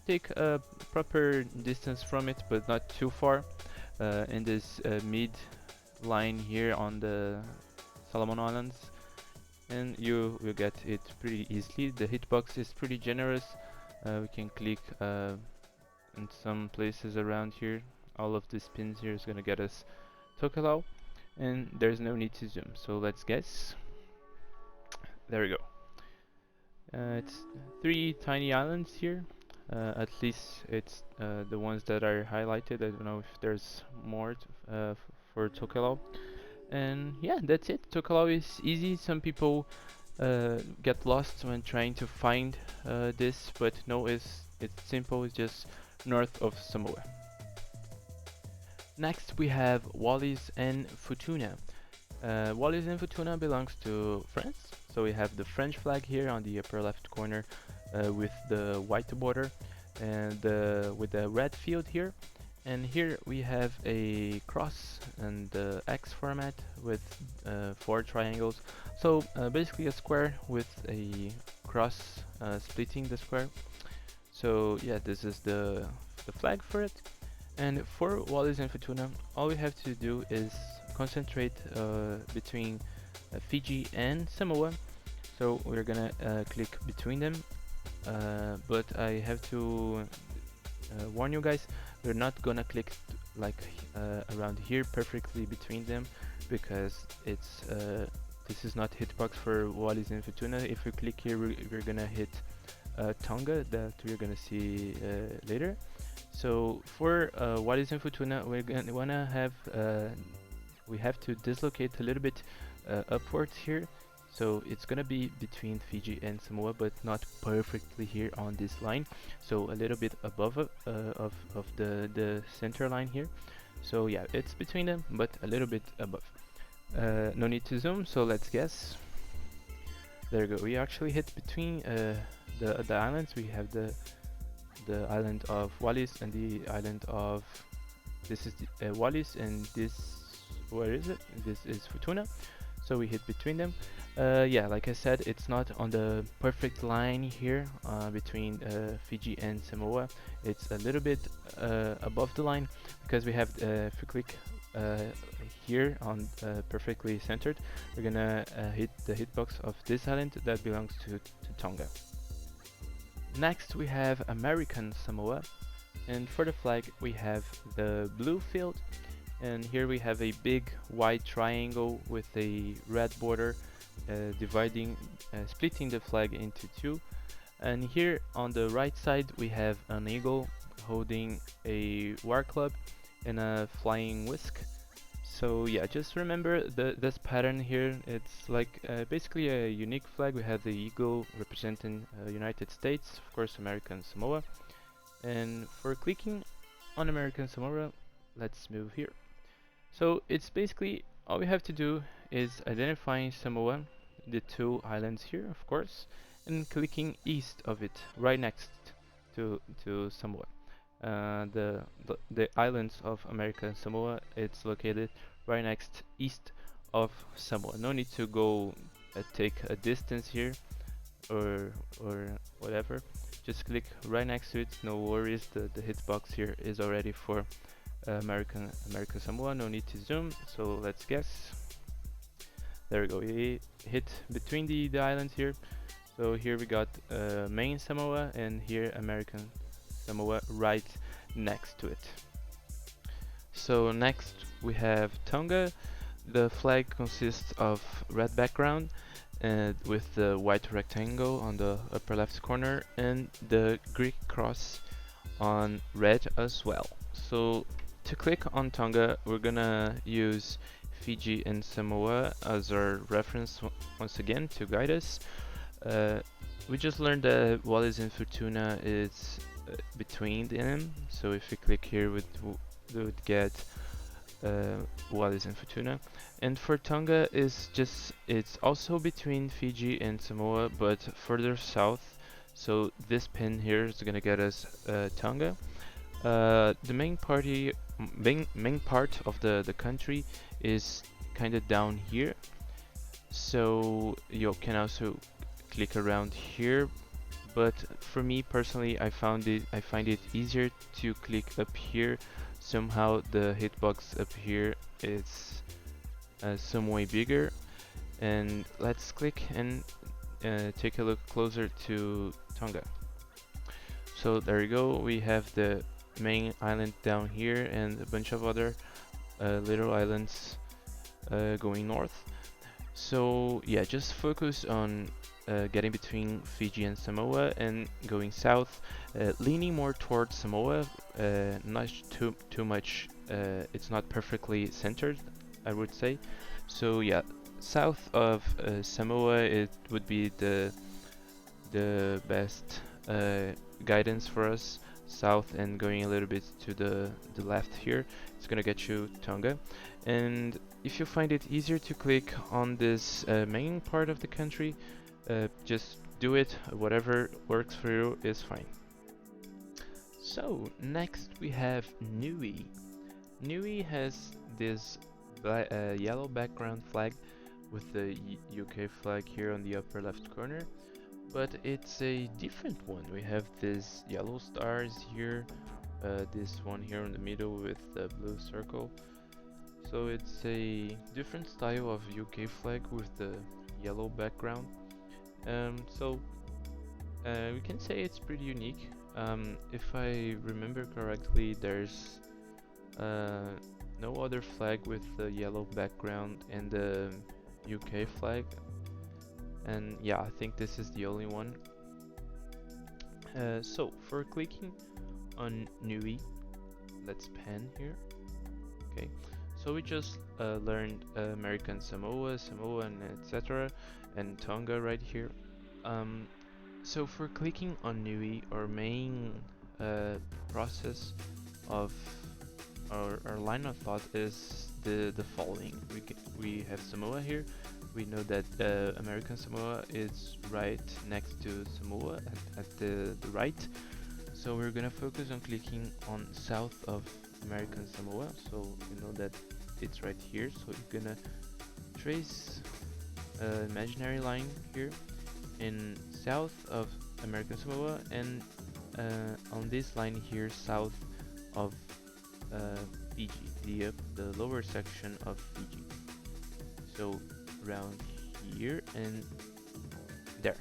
take a proper distance from it, but not too far. In this mid line here on the Solomon Islands, and you will get it pretty easily. The hitbox is pretty generous. We can click in some places around here. All of these pins here is gonna get us Tokelau, and there's no need to zoom. So let's guess. There we go. It's 3 tiny islands here. At least it's the ones that are highlighted. I don't know if there's more for Tokelau. And yeah, that's it. Tokelau is easy. Some people get lost when trying to find this, but no, it's simple. It's just north of Samoa. Next we have Wallis and Futuna. Wallis and Futuna belongs to France, so we have the French flag here on the upper left corner with the white border and with the red field here. And here we have a cross and the X format with 4 triangles. So basically a square with a cross splitting the square. So yeah, this is the flag for it. And for Wallis and Futuna, all we have to do is concentrate between Fiji and Samoa. So we're gonna click between them, but I have to warn you guys, we're not gonna click like around here perfectly between them, because it's this is not hitbox for Wallis and Futuna. If we click here, we're gonna hit Tonga, that we're gonna see later. So for Wallis and Futuna, we're gonna wanna have we have to dislocate a little bit upwards here. So it's gonna be between Fiji and Samoa, but not perfectly here on this line. So a little bit above of the center line here. So yeah, it's between them, but a little bit above. No need to zoom, so let's guess. There you go. We actually hit between the islands. We have the island of Wallis and the island of, this is the, Wallis, and this, where is it? This is Futuna. So we hit between them. Yeah, like I said, it's not on the perfect line here between Fiji and Samoa. It's a little bit above the line because we have, if you click here on perfectly centered, we're gonna hit the hitbox of this island that belongs to Tonga. Next we have American Samoa, and for the flag we have the blue field, and here we have a big white triangle with a red border splitting the flag into two. And here on the right side we have an eagle holding a war club and a flying whisk. So yeah, just remember this pattern here. It's like basically a unique flag. We have the eagle representing United States, of course American Samoa. And for clicking on American Samoa, let's move here. So it's basically all we have to do is identifying Samoa, the two islands here of course, and clicking east of it, right next to Samoa. The islands of American Samoa, it's located right next east of Samoa. No need to go take a distance here or whatever. Just click right next to it. No worries, the hitbox here is already for American Samoa. No need to zoom. So let's guess. There we go. We hit between the islands here. So here we got main Samoa, and here American Samoa right next to it. So next we have Tonga. The flag consists of red background with the white rectangle on the upper left corner and the Greek cross on red as well. So to click on Tonga, we're gonna use Fiji and Samoa as our reference once again to guide us. We just learned that Wallis and Futuna is between them, so if we click here we would get Wallis and Futuna. And for Tonga it's also between Fiji and Samoa but further south, so this pin here is gonna get us Tonga. The main part of the country is kind of down here, so you can also click around here, but for me personally I find it easier to click up here. Somehow the hitbox up here is some way bigger, and let's click and take a look closer to Tonga. So there you go, we have the main island down here and a bunch of other little islands going north. So yeah, just focus on getting between Fiji and Samoa and going south, leaning more towards Samoa, not too much. It's not perfectly centered, I would say. So yeah, south of Samoa it would be the best guidance for us. South and going a little bit to the left here, it's gonna get you Tonga. And if you find it easier to click on this main part of the country, just do it. Whatever works for you is fine. So next we have Niue. Niue has this yellow background flag with the UK flag here on the upper left corner, but it's a different one. We have these yellow stars here, this one here in the middle with the blue circle. So it's a different style of UK flag with the yellow background. So we can say it's pretty unique. If I remember correctly, there's no other flag with the yellow background and the UK flag, and yeah, I think this is the only one. So for clicking on Niue, let's pan here. Okay, so we just learned American Samoa, Samoan, etc., and Tonga right here. So for clicking on Niue, our main process of our line of thought is the following. We have Samoa here. We know that American Samoa is right next to Samoa at the right. So we're gonna focus on clicking on south of American Samoa. So you know that it's right here. So you're gonna trace an imaginary line here in south of American Samoa, and on this line here south of Fiji, the lower section of Fiji. So around here and there.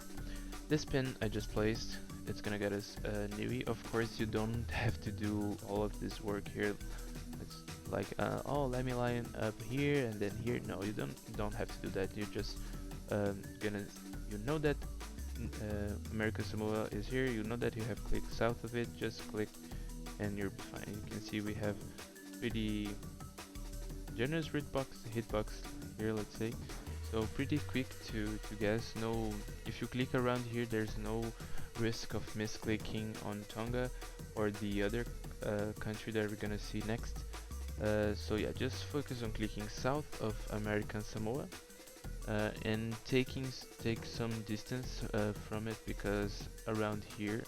This pin I just placed, it's gonna get us Niue. Of course, you don't have to do all of this work here. It's like oh, let me line up here and then here. No, you don't have to do that. You're just you know that American Samoa is here. You know that you have clicked south of it. Just click and you're fine. You can see we have pretty generous hitbox here, let's say. So pretty quick to guess. No, if you click around here, there's no risk of misclicking on Tonga or the other country that we're gonna see next. So yeah, just focus on clicking south of American Samoa and take some distance from it, because around here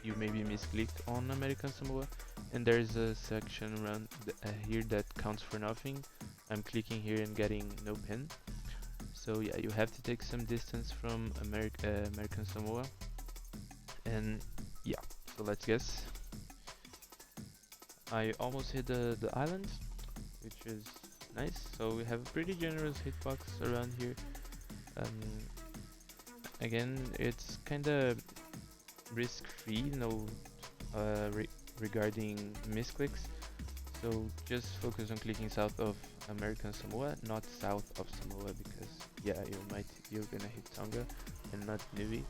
you maybe misclicked on American Samoa, and there's a section around here that counts for nothing. I'm clicking here and getting no pin. So yeah, you have to take some distance from American Samoa. And yeah, so let's guess. I almost hit the island, which is nice. So we have a pretty generous hitbox around here. Again, it's kinda risk-free, no regarding misclicks. So just focus on clicking south of American Samoa, not south of Samoa, because yeah, you're gonna hit Tonga and not Niue.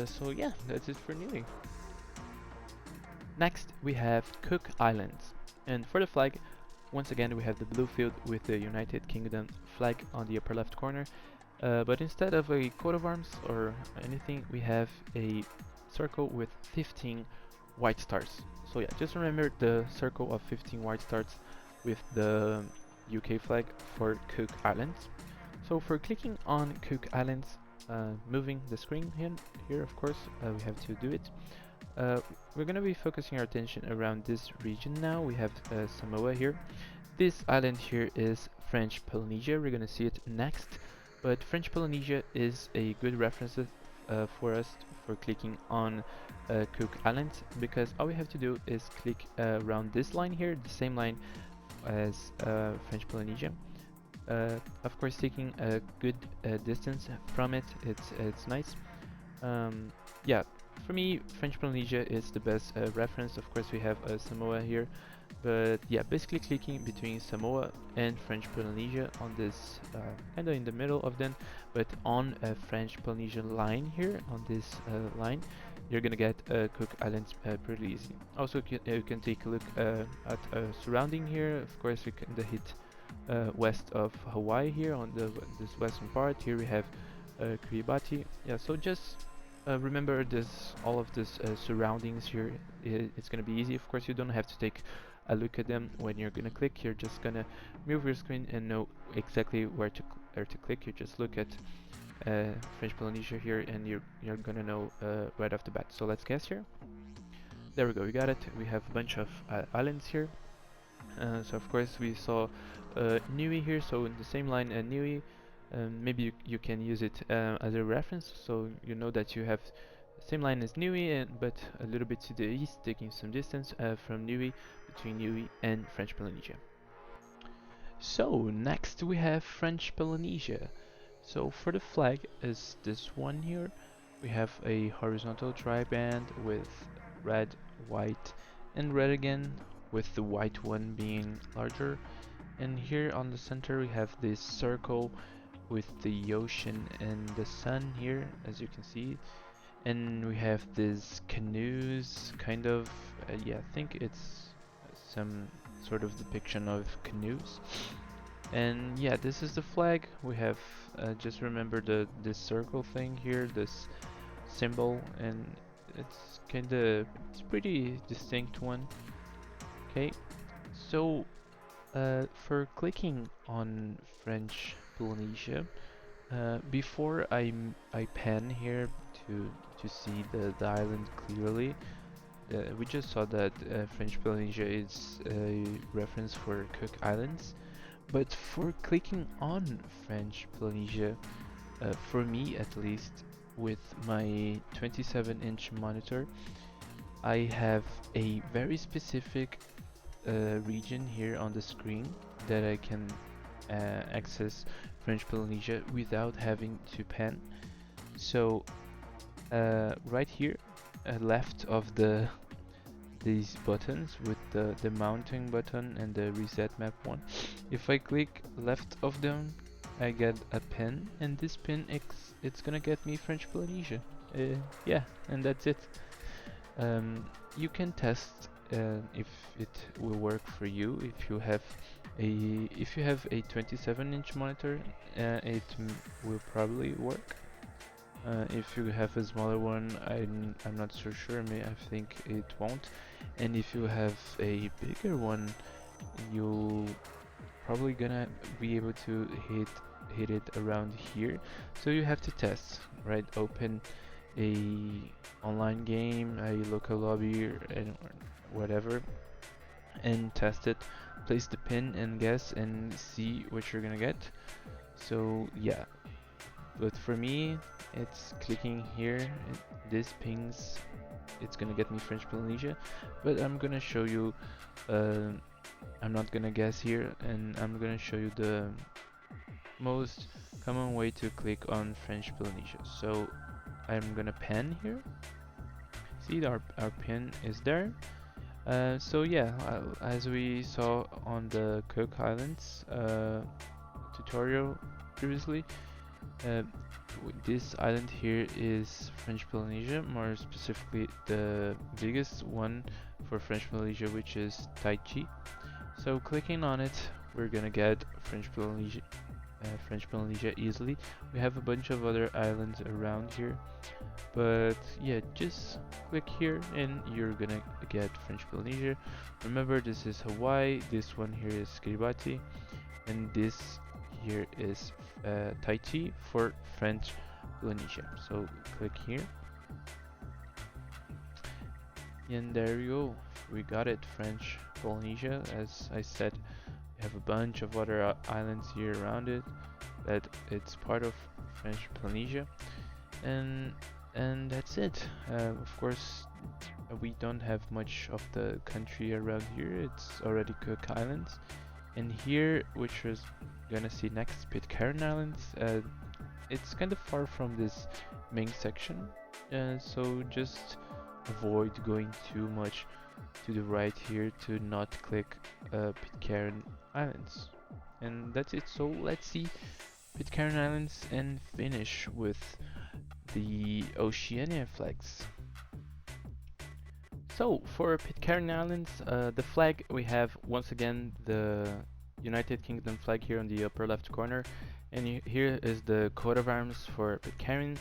So yeah, that's it for Niue. Next we have Cook Islands, and for the flag, once again we have the blue field with the United Kingdom flag on the upper left corner, but instead of a coat of arms or anything, we have a circle with 15 white stars. So yeah, just remember the circle of 15 white stars with the UK flag for Cook Islands. So for clicking on Cook Islands, moving the screen here of course, we have to do it. We're going to be focusing our attention around this region now. We have Samoa here. This island here is French Polynesia. We're going to see it next. But French Polynesia is a good reference for us for clicking on Cook Islands, because all we have to do is click around this line here, the same line as French Polynesia. Of course, taking a good distance from it, it's nice. Yeah, for me, French Polynesia is the best reference. Of course, we have Samoa here, but yeah, basically clicking between Samoa and French Polynesia on this kind of in the middle of them, but on a French Polynesian line here, on this line, you're gonna get Cook Islands pretty easy. Also, you can take a look at surrounding here. Of course, we can hit west of Hawaii here on this western part. Here we have Kiribati. Yeah, so just remember all of this surroundings here. It's gonna be easy. Of course, you don't have to take a look at them when you're gonna click. You're just gonna move your screen and know exactly where to click. You just look at French Polynesia here, and you're gonna know right off the bat. So let's guess here. There we go. We got it. We have a bunch of islands here. So of course we saw Niue here. So in the same line, Niue. Maybe you can use it as a reference, so you know that you have the same line as Niue, but a little bit to the east, taking some distance from Niue, between Niue and French Polynesia. So next we have French Polynesia. So for the flag is this one here. We have a horizontal triband with red, white, and red again, with the white one being larger. And here on the center we have this circle with the ocean and the sun here, as you can see, and we have these canoes, kind of yeah, I think it's some sort of depiction of canoes. And yeah, this is the flag. We have just remember this circle thing here, this symbol, and it's pretty distinct one. Okay, so For clicking on French Polynesia, before I pan here to see the island clearly, we just saw that French Polynesia is a reference for Cook Islands. But for clicking on French Polynesia, for me at least, with my 27-inch monitor, I have a very specific region here on the screen that I can access French Polynesia without having to pan. So right here, left of these buttons with the mounting button and the reset map one, if I click left of them, I get a pin, and this pin it's gonna get me French Polynesia. Yeah, and that's it. You can test if it will work for you. If you have a 27-inch monitor, will probably work. If you have a smaller one, I'm not so sure. I think it won't. And if you have a bigger one, you probably gonna be able to hit it around here. So you have to test, right? Open a online game, a local lobby, and whatever, and test it. Place the pin and guess and see what you're gonna get. So yeah, but for me, it's clicking here. This pings. It's gonna get me French Polynesia, but I'm gonna show you. I'm not gonna guess here, and I'm gonna show you the most common way to click on French Polynesia. So I'm gonna pan here. See, our pin is there. So yeah, as we saw on the Cook Islands tutorial previously, this island here is French Polynesia, more specifically the biggest one for French Polynesia, which is Tahiti. So clicking on it, we're gonna get French Polynesia easily. We have a bunch of other islands around here, but yeah, just click here and you're gonna get French Polynesia. Remember, this is Hawaii, this one here is Kiribati, and this here is Tahiti for French Polynesia. So click here, and there you go. We got it, French Polynesia. As I said, we have a bunch of other islands here around it that it's part of French Polynesia, and that's it. Of course, we don't have much of the country around here. It's already Cook Islands, and here, which was gonna see next, Pitcairn Islands. It's kind of far from this main section, so just avoid going too much to the right here to not click Pitcairn Islands. And that's it. So let's see Pitcairn Islands and finish with the Oceania flags. So for Pitcairn Islands, the flag, we have once again the United Kingdom flag here on the upper left corner, and here is the coat of arms for Pitcairn.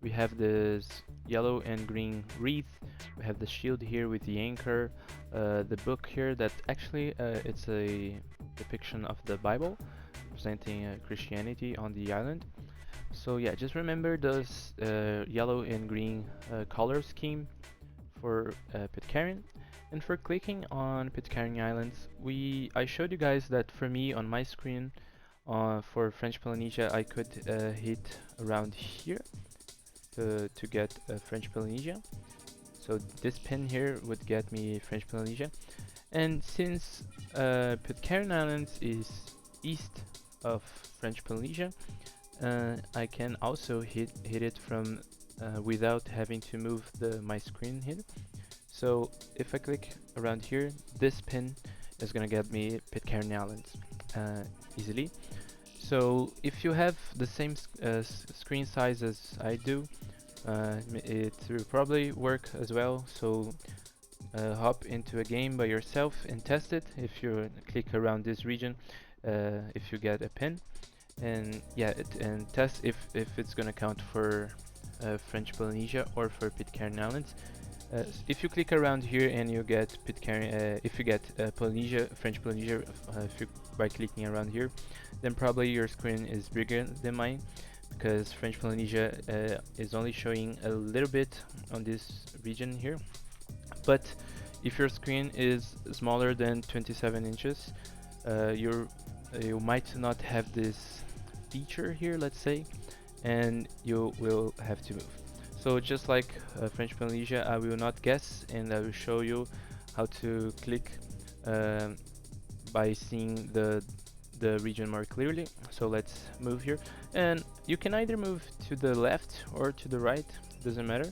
We have this yellow and green wreath, we have the shield here with the anchor, the book here that actually it's a depiction of the Bible representing Christianity on the island. So yeah, just remember those yellow and green color scheme for Pitcairn. And for clicking on Pitcairn Islands, I showed you guys that for me on my screen for French Polynesia, I could hit around here to get French Polynesia. So this pin here would get me French Polynesia. And since Pitcairn Islands is east of French Polynesia, I can also hit it from without having to move my screen here. So if I click around here, this pin is gonna get me Pitcairn Islands easily. So if you have the same screen size as I do, it will probably work as well. So hop into a game by yourself and test it. If you click around this region, if you get a pin, and yeah, and test if it's gonna count for French Polynesia or for Pitcairn Islands. If you click around here and you get Pitcairn, if you get Polynesia, French Polynesia, by clicking around here, then probably your screen is bigger than mine, because French Polynesia is only showing a little bit on this region here. But if your screen is smaller than 27 inches, you might not have this feature here, let's say, and you will have to move. So just like French Polynesia, I will not guess, and I will show you how to click by seeing the region more clearly. So let's move here, and you can either move to the left or to the right, doesn't matter.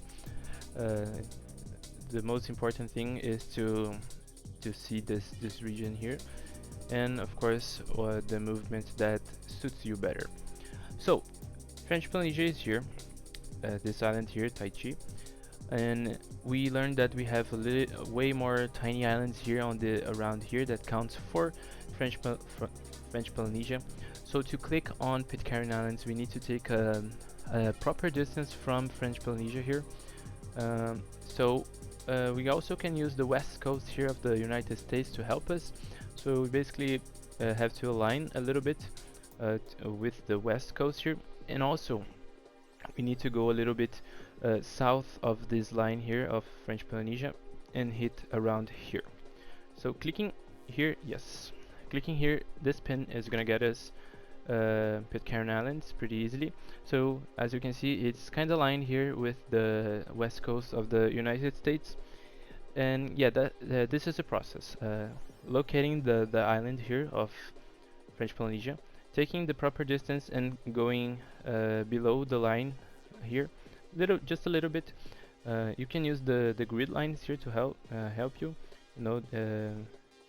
The most important thing is to see this region here, and of course the movement that suits you better. So French Polynesia is here, this island here, Taichi, and we learned that we have way more tiny islands here on the around here that counts for French Polynesia. So to click on Pitcairn Islands, we need to take a proper distance from French Polynesia here. We also can use the west coast here of the United States to help us. So we basically have to align a little bit with the west coast here, and also we need to go a little bit south of this line here of French Polynesia and hit around here. So clicking here, yes, clicking here, this pin is gonna get us Pitcairn Islands pretty easily. So as you can see, it's kind of aligned here with the west coast of the United States. And yeah, this is a process. Locating the island here of French Polynesia, taking the proper distance and going below the line here, just a little bit. You can use the grid lines here to help you.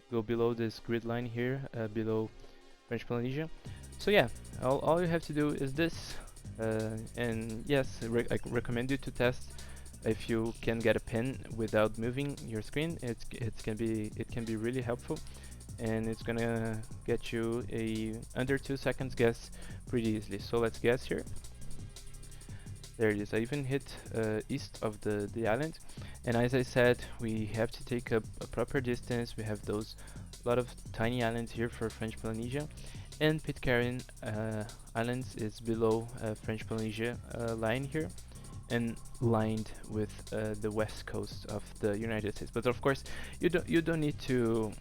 Go below this grid line here, below French Polynesia. So yeah, all you have to do is this, and yes, I recommend you to test if you can get a pin without moving your screen. It can be really helpful, and it's gonna get you a under 2 seconds guess pretty easily. So let's guess here. There it is. I even hit east of the island, and as I said, we have to take a proper distance. We have those lot of tiny islands here for French Polynesia, and Pitcairn Islands is below French Polynesia line here, and lined with the west coast of the United States. But of course, you don't need to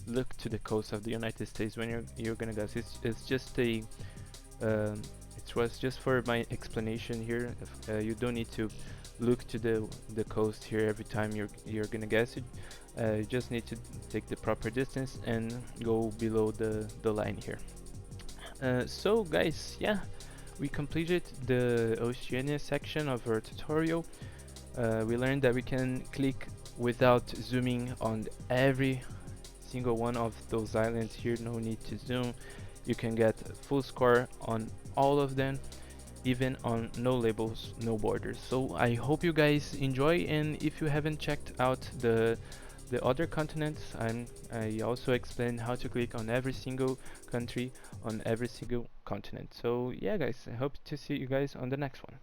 look to the coast of the United States when you're gonna guess. It's just a it was just for my explanation here. You don't need to look to the coast here every time you're gonna guess it. You just need to take the proper distance and go below the line here. So guys, yeah, we completed the Oceania section of our tutorial. We learned that we can click without zooming on every single one of those islands here. No need to zoom. You can get full score on all of them, even on no labels, no borders. So I hope you guys enjoy, and if you haven't checked out the other continents, I also explained how to click on every single country on every single continent. So yeah guys, I hope to see you guys on the next one.